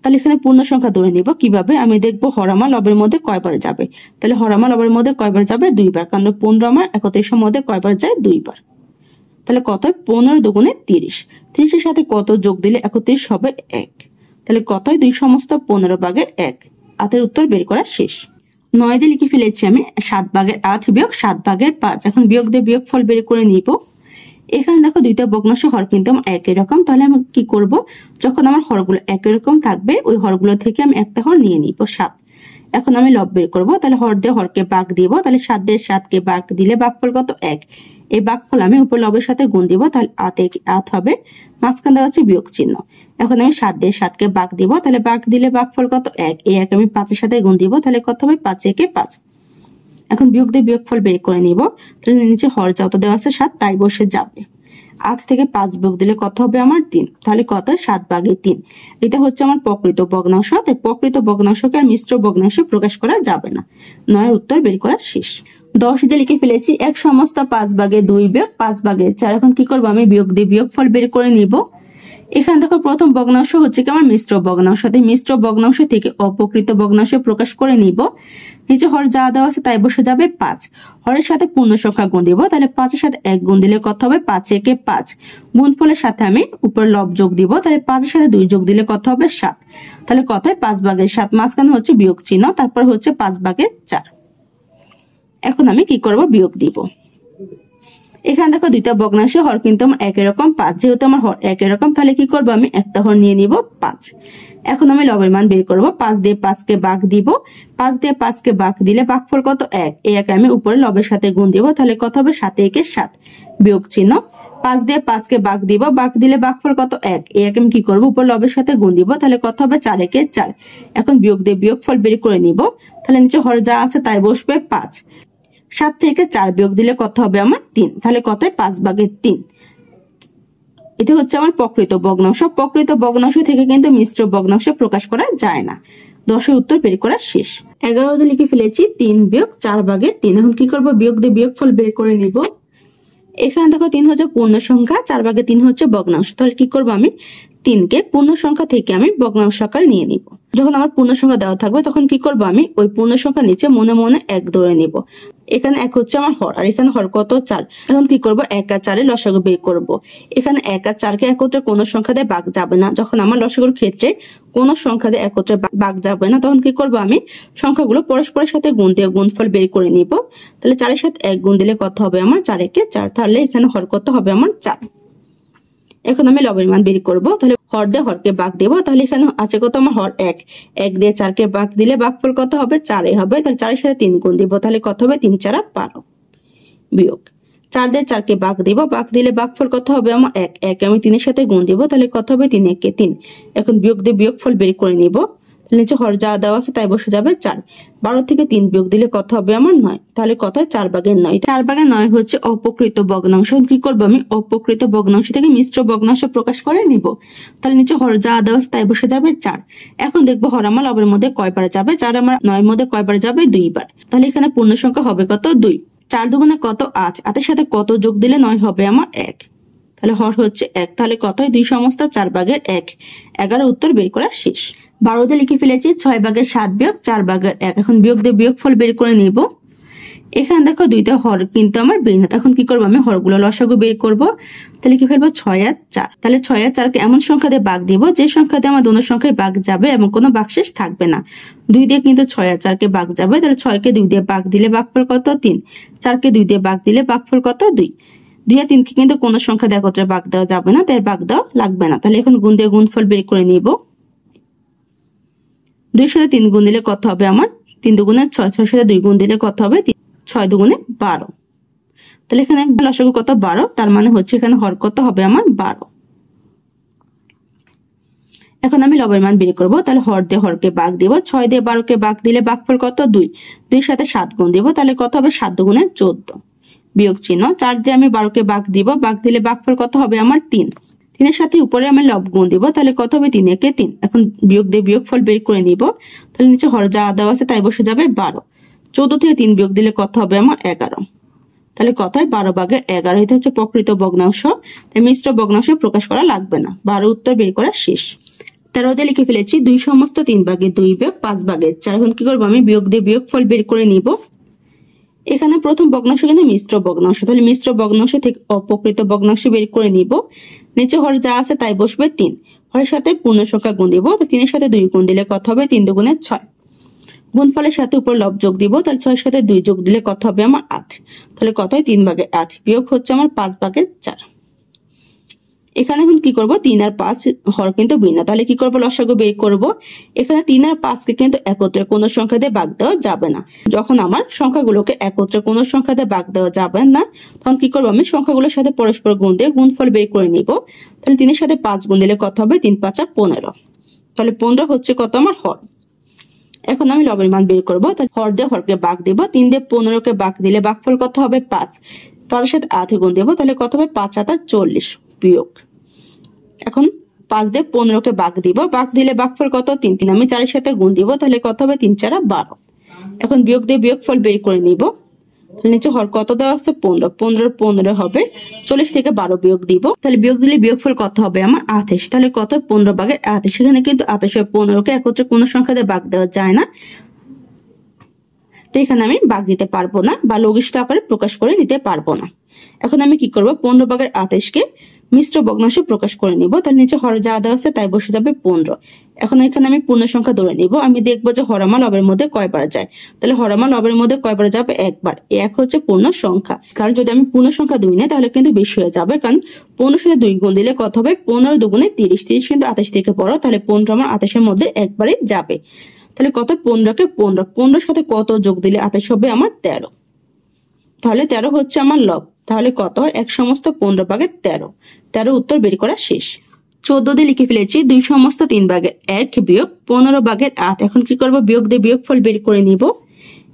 তাহলে এখানে পূর্ণ সংখ্যা ধরে নিব। কিভাবে, আমি দেখবো হরামা লবের মধ্যে কয়বার যাবে। তাহলে হরামা লবের মধ্যে কয়বার যাবে, 2 বার, কারণ 15 আমার 31 মধ্যে কয়বার যায়, 2 বার। তাহলে কত, 15 দুগুণে 30। 30 এর সাথে কত যোগ দিলে 31 হবে 1। তাহলে কত, 2 সমস্ত 15/1। আতের উত্তর বের করা শেষ। 9 দিয়ে লিখে ফেলেছি আমি 7/8 বিয়োগ 7/5। এখন বিয়োগ দিয়ে বিয়োগ ফল বের করে নিব। এখানে দেখো দুইটা ভগ্নাংশ হর কিন্তু আমার একই রকম। তাহলে আমি কি করব, যখন আমার হরগুলো একই রকম থাকবে ওই হরগুলো থেকে আমি একটা হর নিয়ে নিব, 7। এখন আমি লব বের করব। তাহলে হর দিয়ে হরকে ভাগ দিব। তাহলে 7 দিয়ে 7কে ভাগ দিলে ভাগফল কত, 1। এই ভাগফল আমি উপর লবের সাথে গুণ দিব। তাহলে আত হবে, মাঝখান দেওয়া হচ্ছে বিয়োগ চিহ্ন। এখন আমি 7 দিয়ে 7কে ভাগ দিব। তাহলে ভাগ দিলে ভাগফল কত, 1। এই 1 আমি 5-এর সাথে গুণ দিব। তাহলে কত হবে, 5 একে 5। এখন বিয়োগ দিয়ে বিয়োগফল বের করে নিব। তাহলে নিচে হর যত দেওয়া আছে 7 তাই বসে যাবে। 8 থেকে 5 বিয়োগ দিলে কত হবে আমার, 3। তাহলে কত, 7/3। এটা হচ্ছে আমার প্রকৃত ভগ্নাংশ। তাই প্রকৃত ভগ্নাংশকে আর মিশ্র ভগ্নাংশে প্রকাশ করা যাবে না। 9 উত্তর বের করা শেষ। 10 দিয়ে লিখে ফেলেছি 1 সমস্ত 5/2 বিয়োগ 5/4। এখন কি করবো, আমি বিয়োগ দিয়ে বিয়োগফল বের করে নিব। এখানে দেখো প্রথম ভগ্নাংশ হচ্ছে কি আমার মিশ্র ভগ্নাংশ। মিশ্র ভগ্নাংশ থেকে অপ্রকৃত ভগ্নাংশে প্রকাশ করে নিব। নিচে হর যা দেওয়া আছে তাই বসে যাবে 5। হরের সাথে পূর্ণ সংখ্যা গুণ দিব। তাহলে 5-এর সাথে 1 গুণ দিলে কত হবে, 5 একে 5। গুণফলের সাথে আমি উপর লব যোগ দিব। তাহলে 5-এর সাথে 2 যোগ দিলে কত হবে, 7। তাহলে কত হয়, 5/7। মাঝখানে হচ্ছে বিয়োগ চিহ্ন, তারপর হচ্ছে 5/4। এখন আমি কি করব, বিয়োগ দিব। এখানে দেখো দুইটা ভগ্নাংশ হর কিন্তু আমার একই রকম, 5। যেহেতু আমার হর একই রকম তাহলে কি করবো, আমি একটা হর নিয়ে নিব, 5। এখন আমি লবের মান বের করব। 5 দিয়ে 5কে ভাগ দিব। 5 দিয়ে 5কে ভাগ দিলে ভাগফল কত, 1। এই 1 আমি উপরে লবের সাথে গুণ দিব। তাহলে কত হবে, 7 একে 7। বিয়োগ চিহ্ন, 5 দিয়ে 5কে ভাগ দিব। ভাগ দিলে ভাগফল কত, 1। এই 1 আমি কি করবো, উপর লবের সাথে গুণ দিব। তাহলে কত হবে, 4 একে 4। এখন বিয়োগ দিয়ে বিয়োগফল বের করে নিব। তাহলে নিচে হর যা আছে তাই বসবে, 5। 7 থেকে 4 বিয়োগ দিলে কত হবে আমার, 3। তাহলে কত, 5/3। এটা হচ্ছে আমার প্রকৃত ভগ্নাংশ। প্রকৃত ভগ্নাংশ থেকে কিন্তু মিশ্র ভগ্নাংশ প্রকাশ করা যায় না। 10-এর উত্তর বের করা শেষ। 11 দিয়ে লিখে ফেলেছি 3 বিয়োগ 4/3। এখন কি করবো, বিয়োগ দিয়ে বিয়োগফল বের করে নিব। এখানে দেখো 3 হচ্ছে পূর্ণ সংখ্যা, 4/3 হচ্ছে ভগ্নাংশ। তাহলে কি করবো, আমি 3কে পূর্ণ সংখ্যা থেকে আমি ভগ্নাংশ আকারে নিয়ে নিব। যখন আমার পূর্ণ সংখ্যা দেওয়া থাকবে তখন কি করবো, আমি ওই পূর্ণ সংখ্যা নিচে মনে মনে 1 ধরে নিব। এখানে 1 হচ্ছে আমার হর, আর এখানে হর কত, 4। এখন কি করব, 1 আর 4 এর লসাগু বের করব। এখানে 1 আর 4কে একত্রে কোনো সংখ্যা দিয়ে ভাগ যাবে না। যখন আমার লসাগুর ক্ষেত্রে কোনো সংখ্যা দিয়ে একত্রে ভাগ যাবে না তখন কি করব, আমি সংখ্যাগুলো পরস্পরের সাথে গুণ দিয়ে গুণফল বের করে নিব। তাহলে 4 এর সাথে 1 গুণ দিলে কত হবে আমার, 4 একে 4। তাহলে এখানে হর কত হবে আমার, 4। এখন আমি লবের মান বের করব। তাহলে হর দিয়ে হরকে ভাগ দেব। তাহলে এখানে আছে কত আমার, হর 1। 1 দিয়ে 4কে ভাগ দিলে ভাগফল কত হবে, 4 হবে। তাহলে 4 এর সাথে 3 গুণ দিব। তাহলে কত হবে, 3 4 12। বিয়োগ 4 দিয়ে 4কে ভাগ দিব। ভাগ দিলে ভাগফল কত হবে আমার, 1। 1 আমি 3 এর সাথে গুণ দিব। তাহলে কত হবে, 3 একে 3। এখন বিয়োগ দিয়ে বিয়োগফল বের করে নিব। নিচে হর যা দেওয়া আছে তাই বসে যাবে, 4। 12 থেকে 3 বিয়োগ দিলে কত হবে আমার, 9। তাহলে কত হয়, 4/9। 4/9 হচ্ছে অপ্রকৃত ভগ্নাংশ। কি করবো, আমি অপ্রকৃত ভগ্নাংশ থেকে মিশ্র ভগ্নাংশ প্রকাশ করে নিব। তাহলে নিচে হর যা দেওয়া আছে তাই বসে যাবে, 4। এখন দেখবো হর আমার লবের মধ্যে কয়বার যাবে, 4 আমার 9 মধ্যে কয়বার যাবে, 2 বার। তাহলে এখানে পূর্ণ সংখ্যা হবে কত, 2। 4 দুগুণে কত, 8। 8 এর সাথে কত যোগ দিলে 9 হবে আমার, 1। তাহলে হর হচ্ছে 1। তাহলে কত হয়, 2 সমস্ত 4/1। 11 উত্তর বের করা শেষ। 12 দিয়ে লিখে ফেলেছি 6/7 বিয়োগ 4/1। এখন বিয়োগ দিয়ে বিয়োগফল বের করে নিব। এখানে দেখো দুইটা হর কিন্তু আমার ভিন্ন। এখন কি করবো, আমি হরগুলো লসাগু বের করব। তাহলে লিখে ফেলবো 6 আর 4। তাহলে 6 আর 4কে এমন সংখ্যা দিয়ে ভাগ দিব যে সংখ্যা দিয়ে আমার দুটো সংখ্যায় ভাগ যাবে এবং কোনো ভাগশেষ থাকবে না। 2 দিয়ে কিন্তু 6 আর 4কে ভাগ যাবে। তাহলে 6কে 2 দিয়ে ভাগ দিলে ভাগফল কত, 3। 4কে 2 দিয়ে ভাগ দিলে ভাগফল কত, 2। 2 আর 3কে কিন্তু কোনো সংখ্যা দিয়ে একত্রে ভাগ দেওয়া যাবে না, তাই ভাগ দেওয়া লাগবে না। তাহলে এখন গুণ দিয়ে গুণফল বের করে নিব। 2 এর সাথে 3 গুণ দিলে কত হবে আমার, 3 দুগুণে 6। 6 এর সাথে 2 গুণ দিলে কত হবে, 6 দুগুণে 12। তাহলে এখানে লসাগু কত, 12। তার মানে হচ্ছে এখানে হর কত হবে আমার, 12। এখন আমি লবের মান বের করব। তাহলে হর দিয়ে হরকে ভাগ দিব। 6 দিয়ে 12কে ভাগ দিলে ভাগফল কত, 2। 2 এর সাথে 7 গুণ দিব। তাহলে কত হবে, 7 দুগুণে 14। বিয়োগ চিহ্ন, 4 দিয়ে আমি 12কে ভাগ দিব। ভাগ দিলে ভাগফল কত হবে আমার, 3। 3 এর সাথে উপরে আমি লব গুণ দিব, তাহলে কত হবে 3 একে 3। এখন বিয়োগ দিয়ে বিয়োগফল বের করে নিব, তাহলে নিচে হর যা দেওয়া আছে তাই বসে যাবে 12। 14 থেকে 3 বিয়োগ দিলে কত হবে আমার 11। তাহলে কত হয় 12 ভাগের 11। এটা হচ্ছে প্রকৃত ভগ্নাংশ, তাই মিশ্র ভগ্নাংশ প্রকাশ করা লাগবে না। 12 উত্তর বের করা শেষ। 13 দিয়ে লিখে ফেলেছি 2 সমস্ত 3 ভাগের 2 বিয়োগ 5 ভাগের 4। এখন কি করবো, আমি বিয়োগ দিয়ে বিয়োগফল বের করে নিব। এখানে প্রথম ভগ্নাংশ কিন্তু মিশ্র ভগ্নাংশ, তাহলে মিশ্র ভগ্নাংশ থেকে অপ্রকৃত ভগ্নাংশ বের করে নিব। নিচে হর যা আছে তাই বসবে 3, হরের সাথে পূর্ণ সংখ্যা গুণ দিব, তো 3 এর সাথে 2 গুণ দিলে কত হবে 3 দুগুণে 6। গুণফলের সাথে উপর লব যোগ দিব, তাহলে 6 এর সাথে 2 যোগ দিলে কত হবে আমার 8। তাহলে কত হয় 3 ভাগের 8 বিয়োগ হচ্ছে আমার 5 ভাগের 4। এখানে এখন কি করব, 3 আর 5 হর কিন্তু ভিন্ন, তাহলে কি করব লসাগু বের করব। এখানে 3 আর 5 কে কিন্তু একত্রে কোনো সংখ্যা দিয়ে ভাগ দেওয়া যাবে না। যখন আমার সংখ্যাগুলোকে একত্রে কোনো সংখ্যা দিয়ে ভাগ দেওয়া যাবে না, তখন কি করব, আমি সংখ্যাগুলোর সাথে পরস্পর গুণ দিয়ে গুণফল বের করে নিব। তাহলে 3 এর সাথে 5 গুণ দিলে কত হবে 3 5 15। তাহলে 15 হচ্ছে কত আমার হর। এখন আমি লবের মান বের করব, তাহলে হর দিয়ে হরকে ভাগ দিব, 3 দিয়ে 15 কে ভাগ দিলে ভাগফল কত হবে 5। 5 এর সাথে 8 গুণ দেব, তাহলে কত হবে 5 7 40 বিয়োগ। এখন 5 দিয়ে 15 কে ভাগ দিব, ভাগ দিলে ভাগফল কত 3। 3 আমি 4 এর সাথে গুণ দিব, তাহলে কত হবে 3 4 12। এখন বিয়োগ দিয়ে বিয়োগফল বের করে নিব। নিচে হর কত দেওয়া আছে 15, 15 15 হবে 40 থেকে 12 বিয়োগ দিব, তাহলে বিয়োগ দিলে বিয়োগফল কত হবে আমার 28। তাহলে কত 15 ভাগের 28। সেখানে কিন্তু 28 আর 15 কে একত্রে কোনো সংখ্যা দিয়ে ভাগ দেওয়া যায় না, তো এখানে আমি ভাগ দিতে পারবো না বা লঘিষ্ঠ আকারে প্রকাশ করে নিতে পারবো না। এখন আমি কি করব, 15 ভাগের 28 কে মিশ্র ভগ্নাংশে প্রকাশ করে নিব। তাহলে নিচে হর যা দেওয়া আছে তাই বসে যাবে 15। এখন এখানে আমি পূর্ণ সংখ্যা ধরে নিব, আমি দেখবো যে হরমা লবের মধ্যে কয়বার যায়। তাহলে হরমা লবের মধ্যে কয়বার যাবে, একবার। এক হচ্ছে পূর্ণ সংখ্যা, কারণ যদি আমি পূর্ণ সংখ্যা 2 নিই তাহলে কিন্তু বেশি হয়ে যাবে, কারণ 15 সাথে 2 গুণ দিলে কত হবে 15 দুগুণে 30। 30 কিন্তু 28 থেকে বড়, তাহলে 15 আমার 28 এর মধ্যে একবারে যাবে। তাহলে কত 15 কে 15, 15 সাথে কত যোগ দিলে 28 হবে আমার 13। তাহলে 13 হচ্ছে আমার লব। তাহলে কত হয় 1 সমস্ত 15 ভাগের 13। 13 উত্তর বের করা শেষ। 14 দিয়ে লিখে ফেলেছি 2 সমস্ত 3 ভাগের 1 বিয়োগ 15 ভাগের 8। এখন কি করব, বিয়োগ দিয়ে বিয়োগফল বের করে নিব।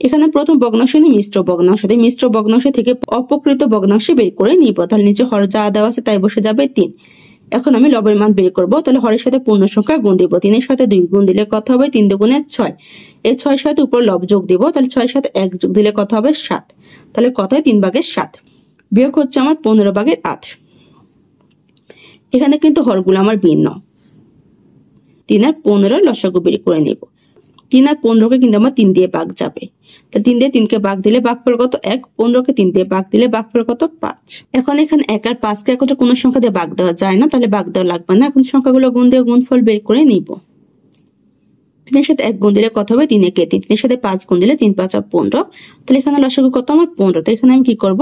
এখানে প্রথম ভগ্নাংশ মিশ্র ভগ্নাংশ, মিশ্র ভগ্নাংশ থেকে অপ্রকৃত ভগ্নাংশ বের করে নিব। তাহলে নিচে হর যা দেওয়া আছে তাই বসে যাবে 3। এখন আমি লবের মান বের করব, তাহলে হরের সাথে পূর্ণ সংখ্যা গুণ দিব, 3 এর সাথে 2 গুণ দিলে কত হবে 3 দুগুণে 6। এই 6 এর সাথে উপর লব যোগ দিব, তাহলে 6 এর সাথে 1 যোগ দিলে কত হবে 7। তাহলে কত হয় 3 ভাগের 7 বিয়োগ হচ্ছে আমার 15 ভাগের 8। এখানে কিন্তু হরগুলো আমার ভিন্ন। 3 আর 15 লসাগু বের করে নিব। 3 আর 15 কে কিন্তু আমার 3 দিয়ে ভাগ যাবে, তাহলে 3 দিয়ে 3 কে ভাগ দিলে ভাগফল কত 1। 15 কে 3 দিয়ে ভাগ দিলে ভাগফল কত 5। এখন এখানে 1 আর 5 কে একত্রে কোনো সংখ্যা দিয়ে ভাগ দেওয়া যায় না, তাহলে ভাগ দেওয়া লাগবে না। এখন সংখ্যাগুলো গুণ দিয়ে গুণফল বের করে নিব। 3 এর সাথে 1 গুণ দিলে কত হবে 3 একে 3। 3 এর সাথে 5 গুণ দিলে 3 5 15। তাহলে এখানে লসাগু কত আমার 15। তো এখানে আমি কি করব,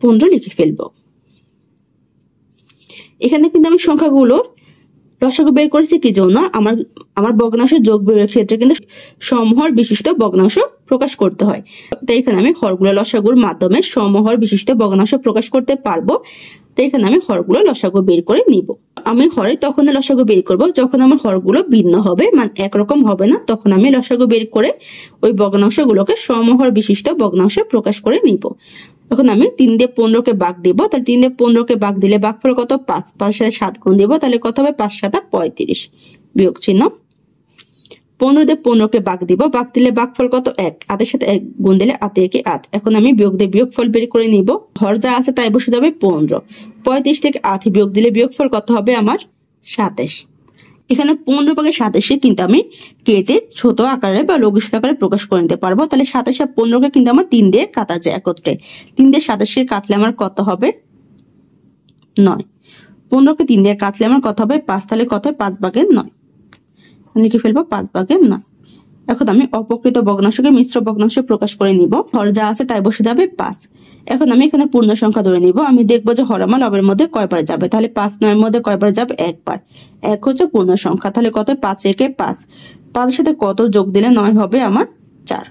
15 লিখে ফেলবো। এখানে কিন্তু আমি সংখ্যাগুলোর লসাগু বের করেছি কি জন্য, আমার ভগ্নাংশ যোগ বিয়োগের ক্ষেত্রে কিন্তু সমহর বিশিষ্ট ভগ্নাংশ প্রকাশ করতে হয়। তাই এখানে আমি হরগুলো লসাগুর মাধ্যমে সমহর বিশিষ্ট ভগ্নাংশ প্রকাশ করতে পারবো। তাই এখানে আমি হরগুলো লসাগু বের করে নিব। আমি হরে তখন লসাগু বের করব যখন আমার হরগুলো ভিন্ন হবে, মানে একরকম হবে না, তখন আমি লসাগু বের করে ওই ভগ্নাংশগুলোকে সমহর বিশিষ্ট ভগ্নাংশ প্রকাশ করে নিব। এখন আমি 3 দিয়ে 15 কে ভাগ দিব, তাহলে 3 দিয়ে 15 কে ভাগ দিলে ভাগফল কত 5। 5 সাথে 7 গুণ দিব, তাহলে কত হবে 5 7 35 বিয়োগ চিহ্ন। 15 দিয়ে 15 কে ভাগ দিব, ভাগ দিলে ভাগফল কত 1। 8 এর সাথে 1 গুণ দিলে 8 একে 8। এখন আমি বিয়োগ দিয়ে বিয়োগফল বের করে নিব। হর যা আছে তাই বসে যাবে 15। 35 থেকে 8 বিয়োগ দিলে বিয়োগফল কত হবে আমার 27। এখানে 15 ভাগের 27 কিন্তু আমি কেতে ছোট আকারে বা লঘিষ্ঠ আকারে প্রকাশ করে নিতে পারবো। তাহলে 27 আর 15 কে কিন্তু আমার 3 দিয়ে কাটা যায় একত্রে। 3 দিয়ে 27 কে কাটলে আমার কত হবে 9। 15 কে 3 দিয়ে কাটলে আমার কত হবে 5। তাহলে কত হয় 5 ভাগের 9 লিখে ফেলবো 5 ভাগের 9। এখন আমি অপ্রকৃত ভগ্নাংশকে মিশ্র ভগ্নাংশে প্রকাশ করে নিব। হর যা আছে তাই বসে যাবে 5। এখন আমি এখানে পূর্ণ সংখ্যা ধরে নিব। আমি দেখবো যে হরমা লবের মধ্যে কয়বার যাবে। তাহলে 5 9 মধ্যে কয়বার যাবে, একবার। 1 হচ্ছে পূর্ণ সংখ্যা, তাহলে কত 5 একে 5। 5 এর সাথে কত যোগ দিলে 9 হবে আমার 4।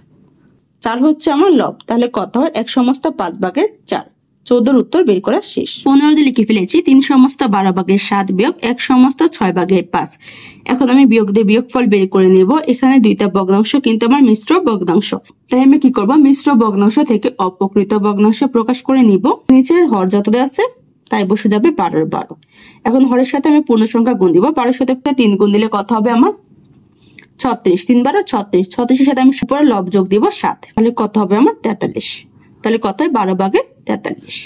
4 হচ্ছে আমার লব। তাহলে কত হয় 1 সমস্ত 5 ভাগের 4। 14 উত্তর বের করা শেষ। 15 দিয়ে লিখে ফেলেছি 3 সমস্ত 12 ভাগের 7 বিয়োগ 1 সমস্ত 6 ভাগের 5। এখন আমি বিয়োগ দিয়ে বিয়োগফল বের করে নেব। এখানে দুইটা ভগ্নাংশ কিন্তু আমার মিশ্র ভগ্নাংশ, তাই আমি কি করব, মিশ্র ভগ্নাংশ থেকে অপ্রকৃত ভগ্নাংশ প্রকাশ করে নিব। নিচে হর যত আছে তাই বসে যাবে 12 12। এখন হরের সাথে আমি পূর্ণ সংখ্যা গুণ দিব। 12 সাথে 3 গুণ দিলে কত হবে আমার 36। 3 12 36। 36 এর সাথে আমি উপরে লব যোগ দিব 7, তাহলে কত হবে আমার 43। তাহলে কত হয় 12 ভাগের 43।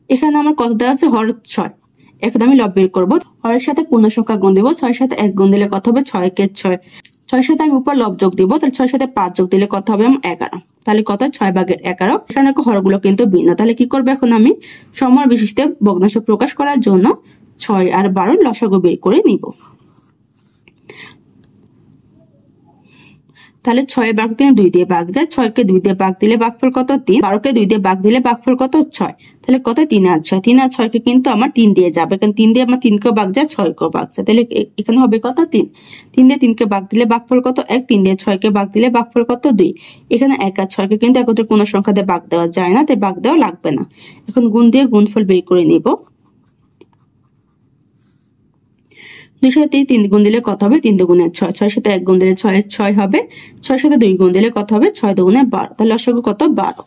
এখানে আমার কত দেওয়া আছে হর 6। এখন আমি লব বের করবো। হরের সাথে পূর্ণ সংখ্যা গুণ দিব। 6 সাথে 1 গুণ দিলে কত হবে 6 কে 6। 6 সাথে আমি উপর লব যোগ দিব, তাহলে 6 সাথে 5 যোগ দিলে কত হবে আমার 11। তাহলে কত 6 ভাগের 11। এখানে হরগুলো কিন্তু ভিন্ন। তাহলে কি করবো এখন আমি সমর বিশিষ্টে ভগ্নাংশ প্রকাশ করার জন্য 6 আর 12 লসাগু বের করে নিব। তাহলে 6 12 কে 2 দিয়ে ভাগ যায়, 6 কে 2 দিয়ে ভাগ দিলে ভাগফল কত 3, 12 কে 2 দিয়ে ভাগ দিলে ভাগফল কত 6। তাহলে কত 3 আর 6, 3 আর 6 কে কিন্তু আমার 3 দিয়ে যাবে, কারণ 3 দিয়ে আমার 3 কে ভাগ যায় 6 কে ভাগ যায়। তাহলে এখানে হবে কত 3, 3 দিয়ে 3 কে ভাগ দিলে ভাগফল কত 1, 3 দিয়ে 6 কে ভাগ দিলে ভাগফল কত 2। এখানে 1 আর 6 কে কিন্তু একত্রে কোনো সংখ্যা দিয়ে ভাগ দেওয়া যায় না, তাই ভাগ দেওয়া লাগবে না। এখন গুণ দিয়ে গুণফল বের করে নিব। 2 সাথে 3 গুণ দিলে কত হবে 3 দুগুণে 6, 6 সাথে 1 গুণ দিলে 6 6 হবে, 6 সাথে 2 গুণ দিলে কত হবে 6 দুগুণে 12। তাহলে লসাগু কত 12।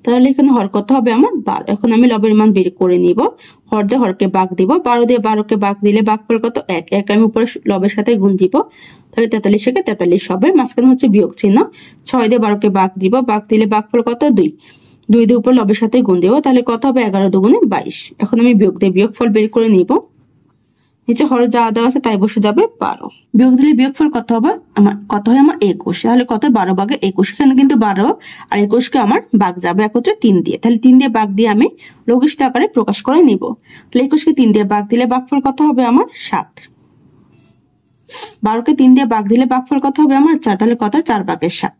তাহলে এখানে হর কত হবে আমার 12। এখন আমি লবের মান বের করে নিব। হর দিয়ে হরকে ভাগ দিব, 12 দিয়ে 12 কে ভাগ দিলে ভাগফল কত 1, 1 আমি উপরে লবের সাথে গুণ দিব, তাহলে 43 কে 43 হবে। মাঝখানে হচ্ছে বিয়োগ চিহ্ন। 6 দিয়ে 12 কে ভাগ দিব, ভাগ দিলে ভাগফল কত 2, 2 দিয়ে উপর লবের সাথে গুণ দিব, তাহলে কত হবে 11 দুগুণে 22। এখন আমি বিয়োগ দিয়ে বিয়োগফল বের করে নিব। নিচে হর যা দেওয়া আছে তাই বসে যাবে 12। বিয়োগ দিলে বিয়োগফল কত হবে আমার 21। তাহলে কত 12 ভাগে 21। এখানে কিন্তু 12 আর 21 কে আমার ভাগ যাবে একত্রে 3 দিয়ে, তাহলে 3 দিয়ে ভাগ দিয়ে আমি লঘিষ্ঠ আকারে প্রকাশ করে নিব। তাহলে 21 কে 3 দিয়ে ভাগ দিলে ভাগফল কত হবে আমার 7। 12 কে 3 দিয়ে ভাগ দিলে ভাগফল কত হবে আমার 4, তাহলে কত 4 ভাগের 7।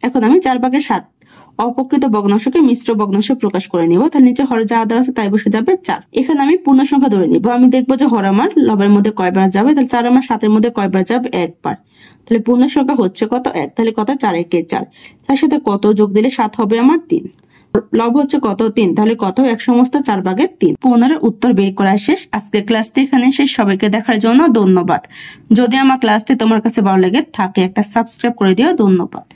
এখন আমি 4 ভাগের 7 অপ্রকৃত ভগ্নাংশকে মিশ্র ভগ্নাংশ প্রকাশ করে নিব। তাহলে নিচে হর যা দেওয়া আছে তাই বসে যাবে 4। এখানে আমি পূর্ণ সংখ্যা ধরে নিব। আমি দেখবো যে হর আমার লবের মধ্যে কয়বার যাবে, তাহলে 4 আমার 7 এর মধ্যে কয়বার যাবে 1 বার। তাহলে পূর্ণ সংখ্যা হচ্ছে কত 1, তাহলে কত 4 একে 4। 4 সাথে কত যোগ দিলে 7 হবে আমার 3। লব হচ্ছে কত 3, তাহলে কত 1 সমস্ত 4 ভাগের 3। 15 উত্তর বের করা শেষ। আজকের ক্লাসটি এখানে শেষ। সবাইকে দেখার জন্য ধন্যবাদ। যদি আমার ক্লাসটি তোমার কাছে ভালো লাগে থাকে একটা সাবস্ক্রাইব করে দিও। ধন্যবাদ।